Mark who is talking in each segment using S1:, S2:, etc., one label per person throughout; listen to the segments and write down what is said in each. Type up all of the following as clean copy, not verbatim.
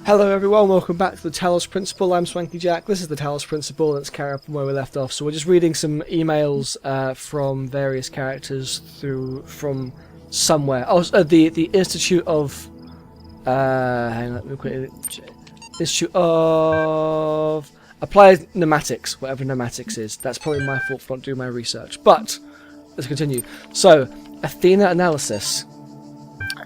S1: Hello everyone, welcome back to the Talos Principle. I'm Swanky Jack. This is the Talos Principle. Let's carry up from where we left off. So we're just reading some emails from various characters from somewhere. Oh, the Institute of hang on, let me quickly. Institute of Applied Pneumatics, whatever pneumatics is. That's probably my fault for not doing my research. But let's continue. So Athena analysis.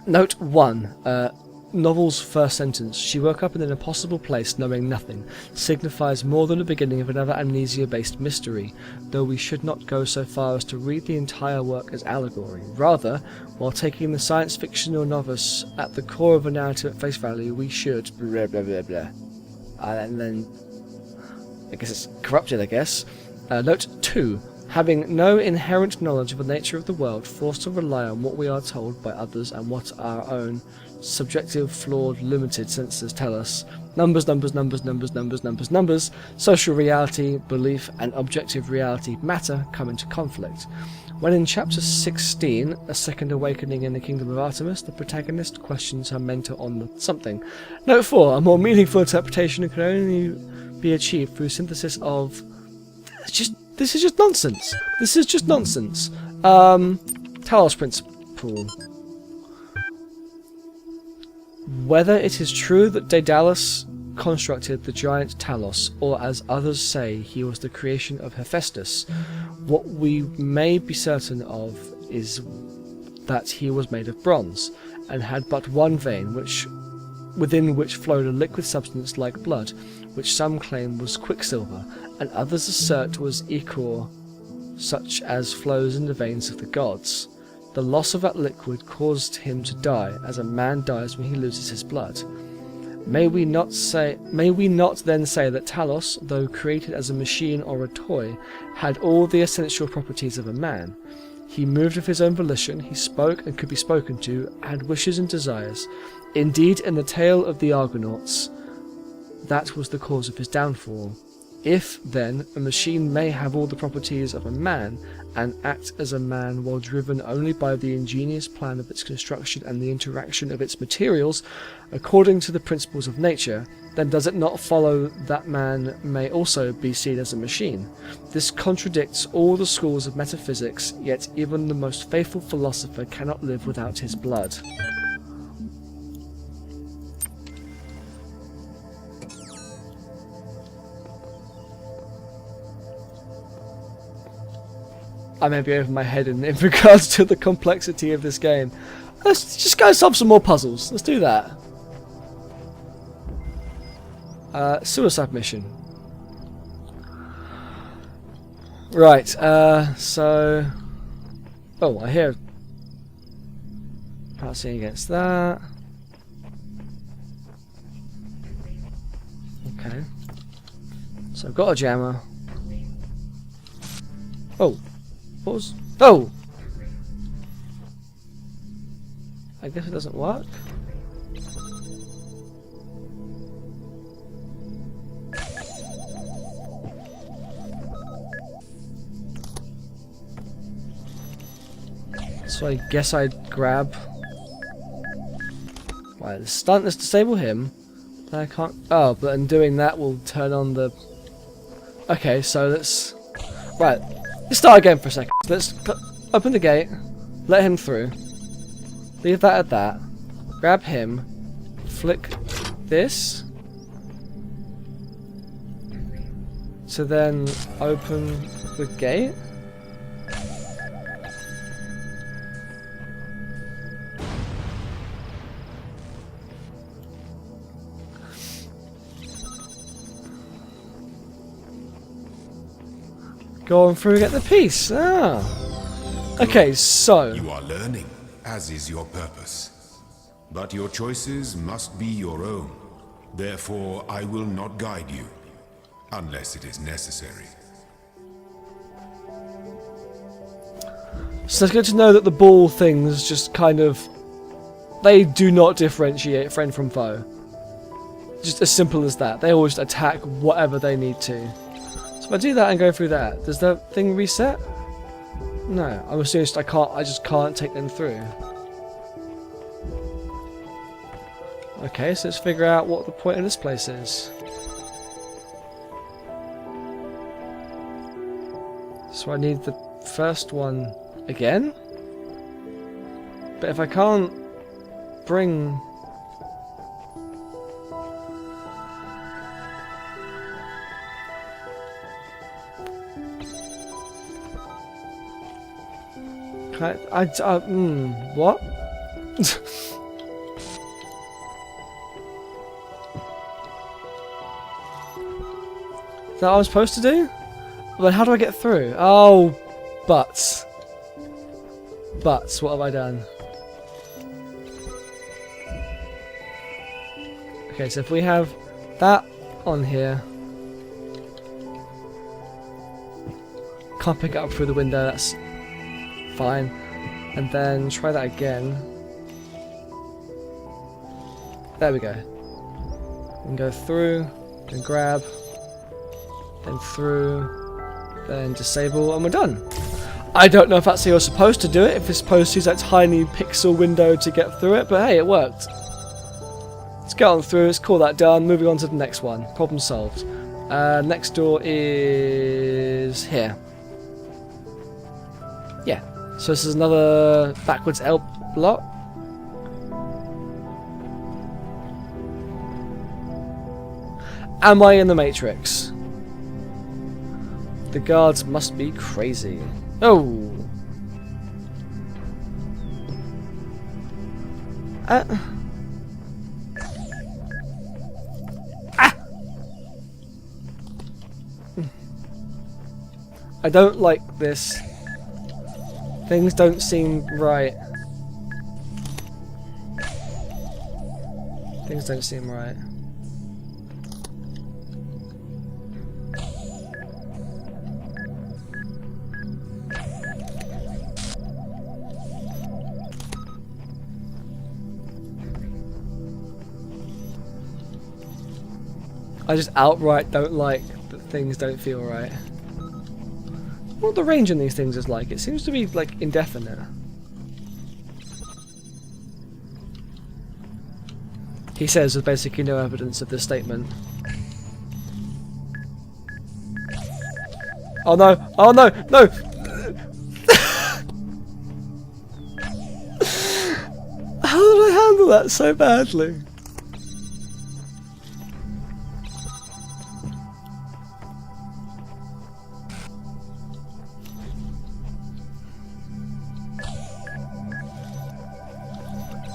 S1: Note 1. Novel's first sentence, she woke up in an impossible place knowing nothing, signifies more than the beginning of another amnesia-based mystery, though we should not go so far as to read the entire work as allegory. Rather, while taking the science fiction or novice at the core of a narrative at face value, we should blah blah blah blah. And then, I guess it's corrupted, I guess. Note 2. Having no inherent knowledge of the nature of the world, forced to rely on what we are told by others and what our own subjective, flawed, limited senses tell us. Numbers, social reality, belief, and objective reality, matter, come into conflict. When in chapter 16, A Second Awakening in the Kingdom of Artemis, the protagonist questions her mentor on the something. Note 4. A more meaningful interpretation can only be achieved through synthesis of... This is just nonsense. This is just nonsense. Talos Principle. Whether it is true that Daedalus constructed the giant Talos, or as others say he was the creation of Hephaestus, what we may be certain of is that he was made of bronze, and had but one vein, within which flowed a liquid substance like blood, which some claim was quicksilver, and others assert was ichor, such as flows in the veins of the gods. The loss of that liquid caused him to die, as a man dies when he loses his blood. May we not then say that Talos, though created as a machine or a toy, had all the essential properties of a man? He moved of his own volition, he spoke and could be spoken to, had wishes and desires. Indeed, in the tale of the Argonauts, that was the cause of his downfall. If, then, a machine may have all the properties of a man, and act as a man while driven only by the ingenious plan of its construction and the interaction of its materials, according to the principles of nature, then does it not follow that man may also be seen as a machine? This contradicts all the schools of metaphysics, yet even the most faithful philosopher cannot live without his blood. I may be over my head in regards to the complexity of this game. Let's just go solve some more puzzles. Let's do that. Suicide mission. Right, so... Oh, I hear... Passing against that. Okay. So I've got a jammer. Oh. What was... Oh! I guess it doesn't work. So I guess I'd grab... Right, let's stunt, let's disable him. I can't... Oh, but in doing that will turn on the... Okay, so let's... Right. Let's start again for a second. Let's open the gate, let him through, leave that at that, grab him, flick this, to then open the gate. Go on through and get the piece. Ah. Okay, so...
S2: You are learning, as is your purpose. But your choices must be your own. Therefore, I will not guide you, unless it is necessary.
S1: So it's good to know that the ball things just kind of... They do not differentiate friend from foe. Just as simple as that. They always attack whatever they need to. If I do that and go through that, does the thing reset? No, I'm assuming I just can't take them through. Okay, so let's figure out what the point of this place is. So I need the first one again? But if I can't bring... what? Is that what I was supposed to do? Well, then how do I get through? Oh, butts. Butts, what have I done? Okay, so if we have that on here... Can't pick it up through the window, that's fine. And then try that again. There we go. And go through, and grab, then through, then disable, and we're done. I don't know if that's how you're supposed to do it, if you're supposed to use that tiny pixel window to get through it, but hey, it worked. Let's get on through, let's call that done, moving on to the next one. Problem solved. Next door is here. Yeah, so this is another backwards L block. Am I in the Matrix? The guards must be crazy. Oh! Ah! I don't like this. Things don't seem right. Things don't seem right. I just outright don't like that things don't feel right. What the range on these things is like? It seems to be like indefinite. He says with basically no evidence of this statement. Oh no! Oh no! No! How did I handle that so badly?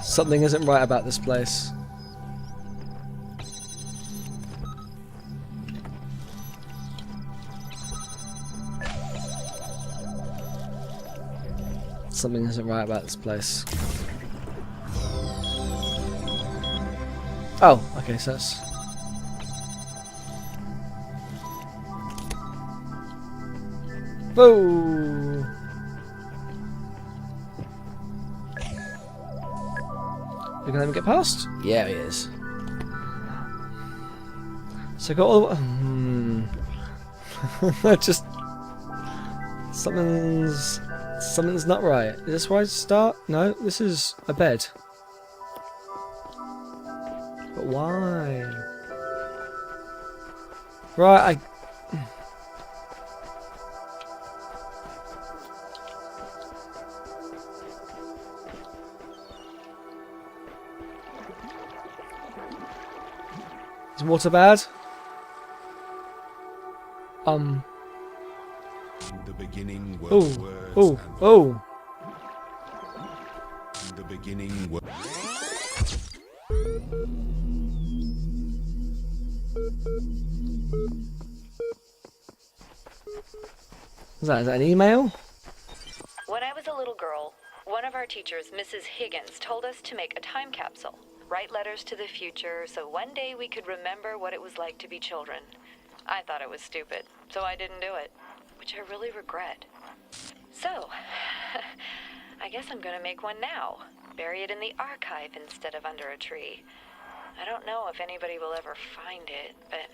S1: Something isn't right about this place. Something isn't right about this place. Oh, okay, so that's... Whoa! You gonna let him get past? Yeah, he is. So I got all the just something's not right. Is this where I start? No, this is a bed. But why? Right, Is water bad?
S2: In the beginning were
S1: Oh,
S2: words
S1: oh,
S2: and
S1: oh.
S2: in the beginning were...
S1: Is that an email?
S3: When I was a little girl, one of our teachers, Mrs. Higgins, told us to make a time capsule. Write letters to the future so one day we could remember what it was like to be children. I thought it was stupid, so I didn't do it, which I really regret. So, I guess I'm gonna make one now. Bury it in the archive instead of under a tree. I don't know if anybody will ever find it, but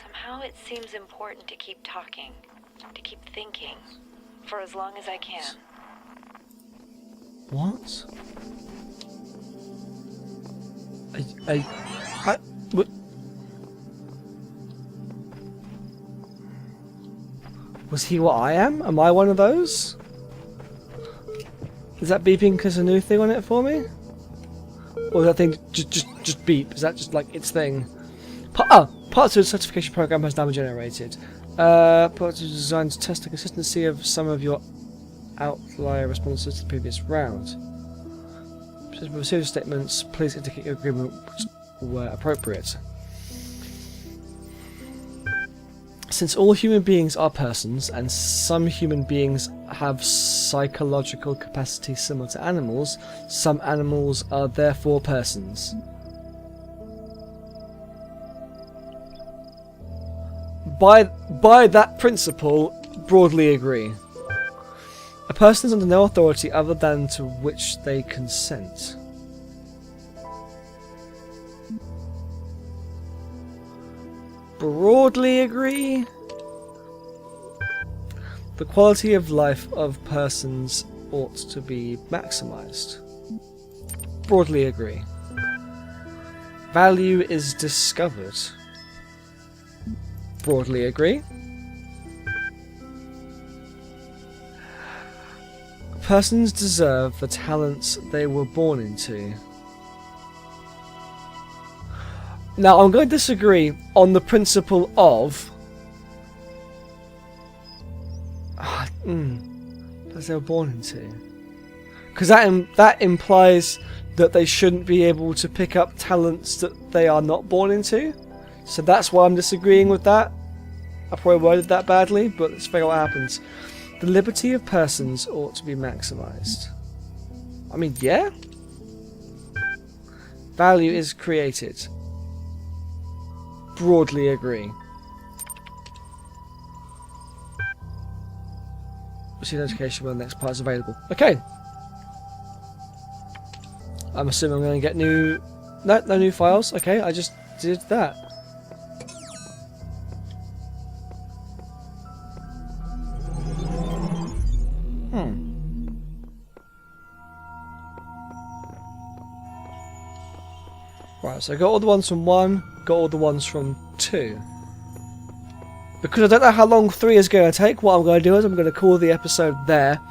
S3: somehow it seems important to keep talking, to keep thinking, for as long as I can.
S1: What? What? Was he what I am? Am I one of those? Is that beeping because a new thing on it for me? Or that thing just beep? Is that just like its thing? Part of the certification program has now been generated. Part is designed to test the consistency of some of your outlier responses to the previous round. For serious statements, please indicate your agreement where appropriate. Since all human beings are persons, and some human beings have psychological capacity similar to animals, some animals are therefore persons. By that principle, broadly agree. A person is under no authority other than to which they consent. Broadly agree. The quality of life of persons ought to be maximized. Broadly agree. Value is discovered. Broadly agree. Persons deserve the talents they were born into. Now, I'm going to disagree on the principle of... that they were born into. Because that implies that they shouldn't be able to pick up talents that they are not born into. So that's why I'm disagreeing with that. I probably worded that badly, but let's figure out what happens. The liberty of persons ought to be maximized. I mean, yeah? Value is created. Broadly agree. Receive notification when the next part is available. Okay. I'm assuming I'm going to get new... No new files. Okay, I just did that. Right, so I got all the ones from 1, got all the ones from 2. Because I don't know how long 3 is going to take, what I'm going to do is I'm going to call the episode there.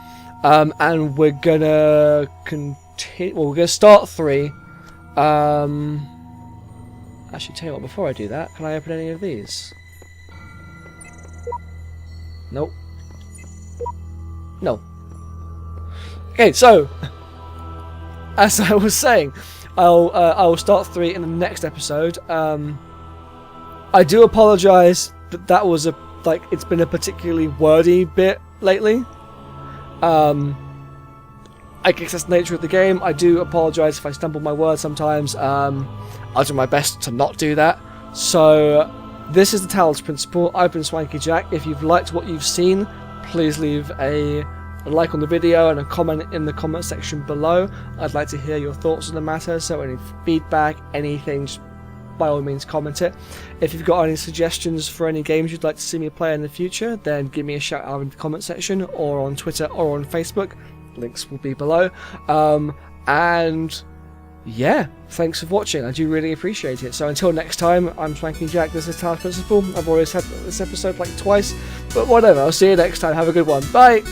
S1: And we're going to continue... Well, we're going to start 3. Actually, tell you what, before I do that, can I open any of these? Nope. No. Okay, so... As I was saying... I will start 3 in the next episode. I do apologise that was it's been a particularly wordy bit lately. I guess that's the nature of the game. I do apologise if I stumble my words sometimes. I'll do my best to not do that. So this is the Talos Principle. I've been Swanky Jack. If you've liked what you've seen, please leave a like on the video and a comment in the comment section below. I'd like to hear your thoughts on the matter, so any feedback, anything, just by all means comment it. If you've got any suggestions for any games you'd like to see me play in the future, then give me a shout out in the comment section, or on Twitter or on Facebook. Links will be below. And yeah, thanks for watching. I do really appreciate it. So until next time, I'm Swanky Jack. This is Talos Principle. I've already said this episode like twice, but whatever. I'll see you next time. Have a good one. Bye!